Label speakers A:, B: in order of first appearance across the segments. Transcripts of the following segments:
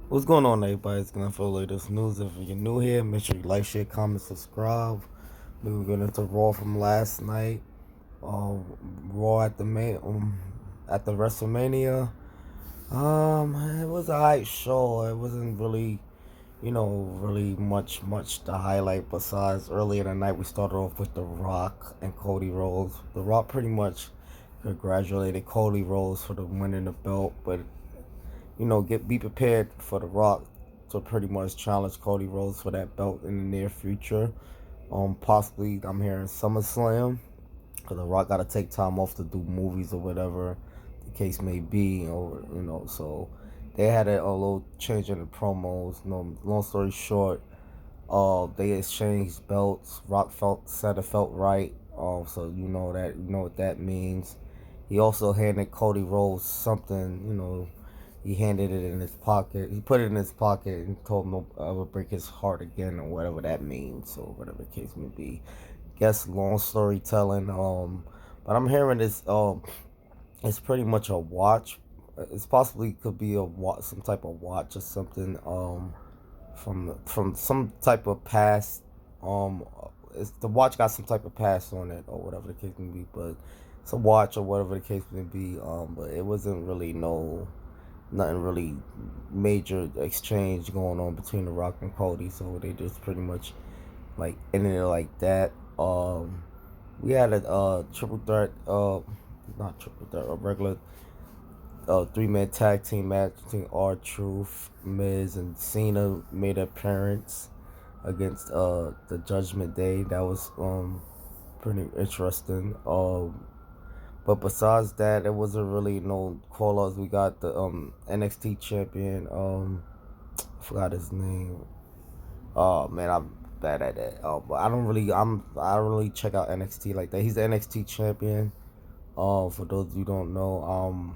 A: What's going on, everybody? It's gonna feel latest news. If you're new here, make sure you like, share, comment, subscribe. We were getting into Raw from last night. Um, Raw at the WrestleMania. It was a hype show. It wasn't really, really much to highlight. Besides, earlier in the night we started off with The Rock and Cody Rhodes. The Rock pretty much congratulated Cody Rhodes for the winning the belt, but be prepared for The Rock to pretty much challenge Cody Rhodes for that belt in the near future. Possibly I'm hearing SummerSlam because The Rock got to take time off to do movies or whatever the case may be, or so they had a little change in the promos. Long story short, they exchanged belts. Rock said it felt right. So you know what that means. He also handed Cody Rhodes something. He handed it in his pocket. He put it in his pocket and told him I would break his heart again, or whatever that means, or whatever the case may be. Guess long storytelling. But I'm hearing this. It's pretty much a watch. It's possibly could be a watch, some type of watch or something. From some type of past. It's the watch got some type of past on it, or whatever the case may be. But it's a watch or whatever the case may be. But it wasn't really nothing really major exchange going on between The Rock and Cody, so they just pretty much like ended it like that. We had a triple threat, not triple threat, a regular three-man tag team match between R-Truth, Miz, and Cena made an appearance against the Judgment Day. That was pretty interesting. But besides that, there wasn't really no call outs. We got the NXT champion. I forgot his name. Oh man, I'm bad at that. But I don't really check out NXT like that. He's the NXT champion. For those of you who don't know,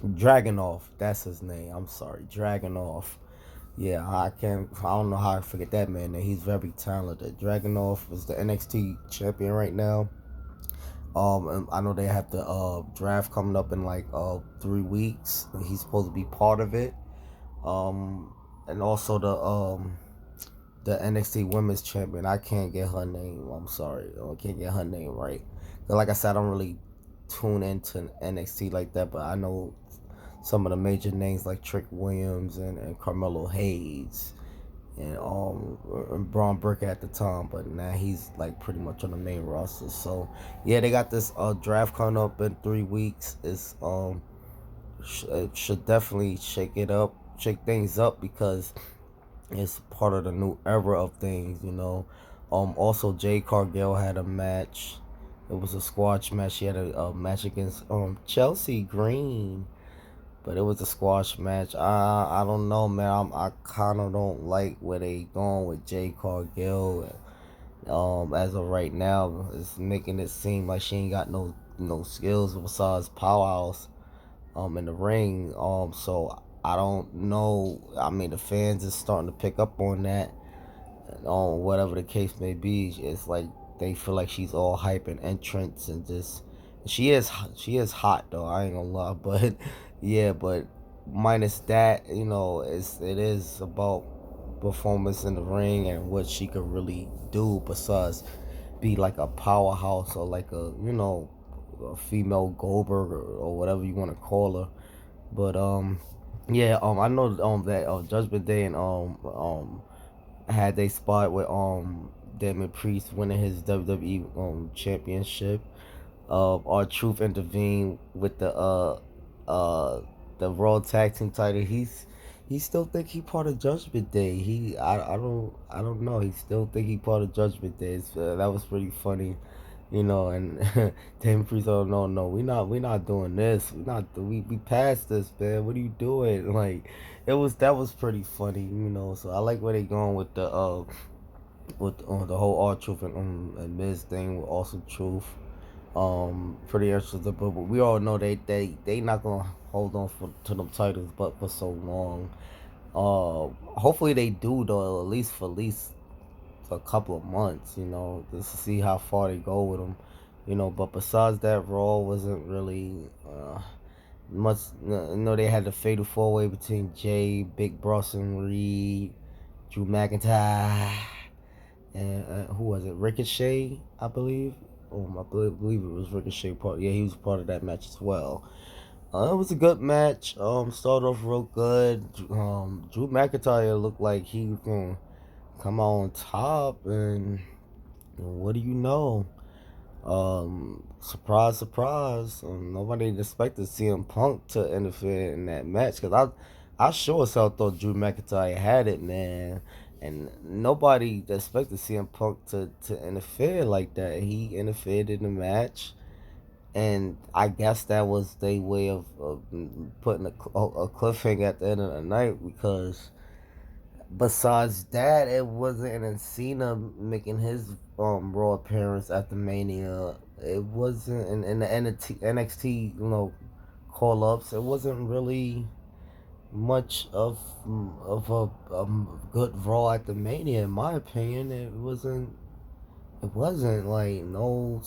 A: Dragonoff, that's his name. I'm sorry, Dragonoff. Yeah, I don't know how I forget that man. He's very talented. Dragonoff is the NXT champion right now. And I know they have the draft coming up in like 3 weeks. He's supposed to be part of it. And also the NXT Women's Champion. I can't get her name. I'm sorry, I can't get her name right. But like I said, I don't really tune into NXT like that, but I know some of the major names like Trick Williams and Carmelo Hayes and Braun Breaker at the time, but now he's like pretty much on the main roster. So yeah, they got this draft coming up in 3 weeks. It should definitely shake things up because it's part of the new era of things. Also Jade Cargill had a match. It was a squash match. She had a match against Chelsea Green, but it was a squash match. I don't know, man. I kind of don't like where they going with Jay Cargill. As of right now, it's making it seem like she ain't got no skills besides powerhouse in the ring. So I don't know. I mean, the fans is starting to pick up on that. Whatever the case may be, it's like they feel like she's all hype and entrance and just she is hot though. I ain't gonna lie, but yeah, but minus that, it is about performance in the ring and what she could really do besides be like a powerhouse or like a female Goldberg or whatever you want to call her. But yeah, I know that Judgment Day and had they spot with Damon Priest winning his WWE championship. Our Truth intervened with uh the Raw Tag Team title. He still think he part of Judgment Day. I don't know. He still think he part of Judgment Day. That was pretty funny, And Damon Priest, oh no, we not doing this. We passed this, man. What are you doing? Like, that was pretty funny. So I like where they going with the whole R Truth and Miz thing with Awesome Truth. Pretty interesting, but we all know they not gonna hold on to them titles, but for so long. Hopefully they do though, at least for a couple of months, just to see how far they go with them. But besides that, Raw wasn't really they had the fatal four way between Jay, Big Bronson Reed, Drew McIntyre, and who was it? Ricochet, I believe. I believe it was Ricochet part. Yeah, he was part of that match as well. It was a good match. Started off real good. Drew McIntyre looked like he was gonna come on top, and what do you know? Surprise, surprise. Nobody expected CM Punk to interfere in that match because I sure as hell thought Drew McIntyre had it, man. And nobody expected CM Punk to interfere like that. He interfered in the match, and I guess that was their way of putting a cliffhanger at the end of the night because besides that, it wasn't and Cena making his Raw appearance at the Mania. It wasn't in the NXT call ups. It wasn't really much of a good Raw at the Mania in my opinion. It wasn't. It wasn't like no.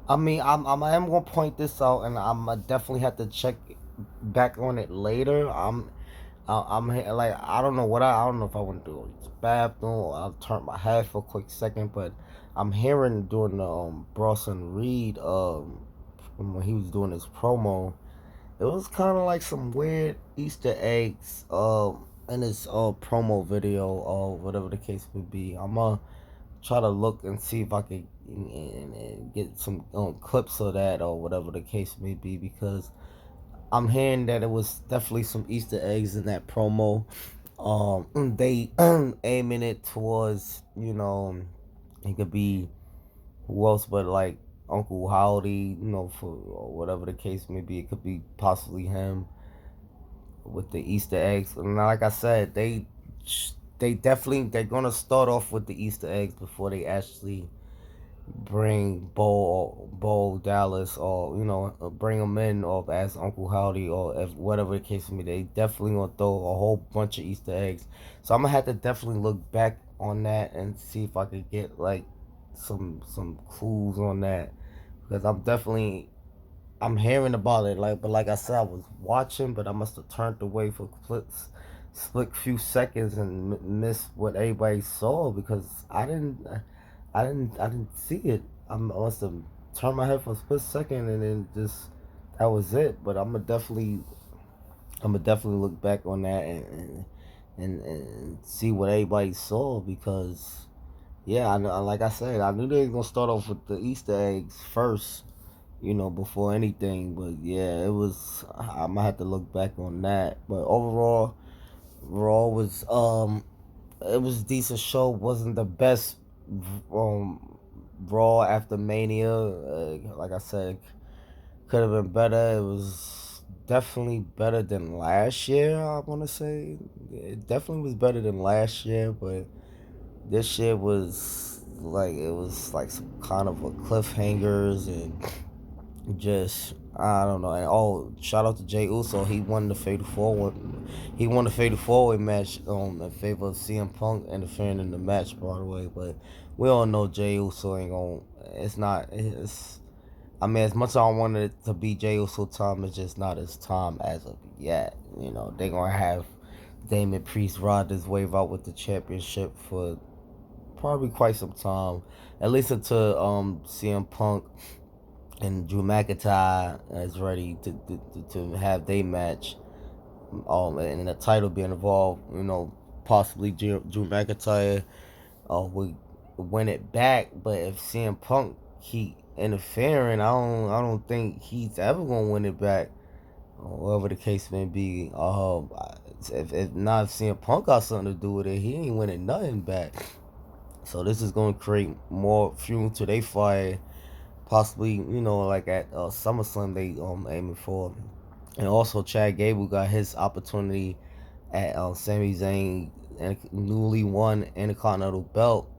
A: I mean, I am gonna point this out, and I'm definitely have to check back on it later. Like I don't know if I want to do the bathroom or I'll turn my head for a quick second, but I'm hearing during the Bronson Reed when he was doing his promo, it was kind of like some weird Easter eggs in his promo video or whatever the case would be. I'm gonna try to look and see if I could and get some clips of that or whatever the case may be because I'm hearing that it was definitely some Easter eggs in that promo. They aiming it towards it could be who else but like Uncle Howdy, for or whatever the case may be. It could be possibly him with the Easter eggs. And like I said, they're gonna start off with the Easter eggs before they actually bring Bo Dallas or bring him in or as Uncle Howdy or as whatever the case may be. They definitely gonna throw a whole bunch of Easter eggs. So I'm gonna have to definitely look back on that and see if I could get like some clues on that because I'm hearing about it but like I said I was watching but I must have turned away for split few seconds and missed what everybody saw because I didn't see it. I must have turned my head for a split second and then just that was it. But I'm gonna definitely look back on that and see what everybody saw because yeah, like I said, I knew they was gonna start off with the Easter eggs first, before anything. But yeah, it was. I'm gonna have to look back on that. But overall, Raw was it was a decent show. Wasn't the best um Raw after Mania. Like I said, could have been better. It was definitely better than last year. I want to say it definitely was better than last year, but this year was like some kind of a cliffhangers and just I don't know. And shout out to Jay Uso. He won the Fatal Four Way. He won the Fatal Four Way match in favor of CM Punk interfering in the match, by the way. But we all know Jay Uso ain't gonna. It's not. It's. I mean, as much as I wanted it to be Jay Uso time, it's just not his time as of yet. They gonna have Damon Priest ride his wave out with the championship for probably quite some time, at least until CM Punk and Drew McIntyre is ready to have their match, and the title being involved. Possibly Drew McIntyre would win it back, but if CM Punk keep interfering, I don't think he's ever gonna win it back. Whatever the case may be, if not, if CM Punk got something to do with it, he ain't winning nothing back. So this is gonna create more fuel to their fire possibly like at SummerSlam they aiming for, and also Chad Gable got his opportunity at Sami Zayn and newly won Intercontinental Belt,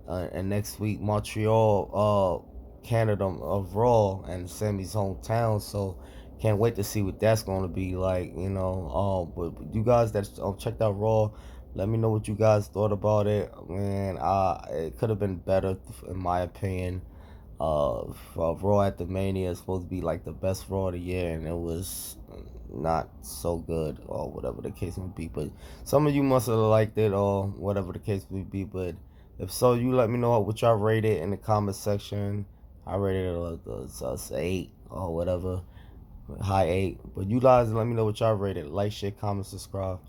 A: and next week Montreal, Canada of Raw and Sami's hometown. So can't wait to see what that's going to be like. But you guys that checked out Raw, let me know what you guys thought about it. Man, it could have been better in my opinion. Raw at the Mania is supposed to be like the best Raw of the year, and it was not so good or whatever the case may be. But some of you must have liked it or whatever the case may be. But if so, you let me know what y'all rated in the comment section. I rated it a 8 or whatever, high 8. But you guys let me know what y'all rated. Like, share, comment, subscribe.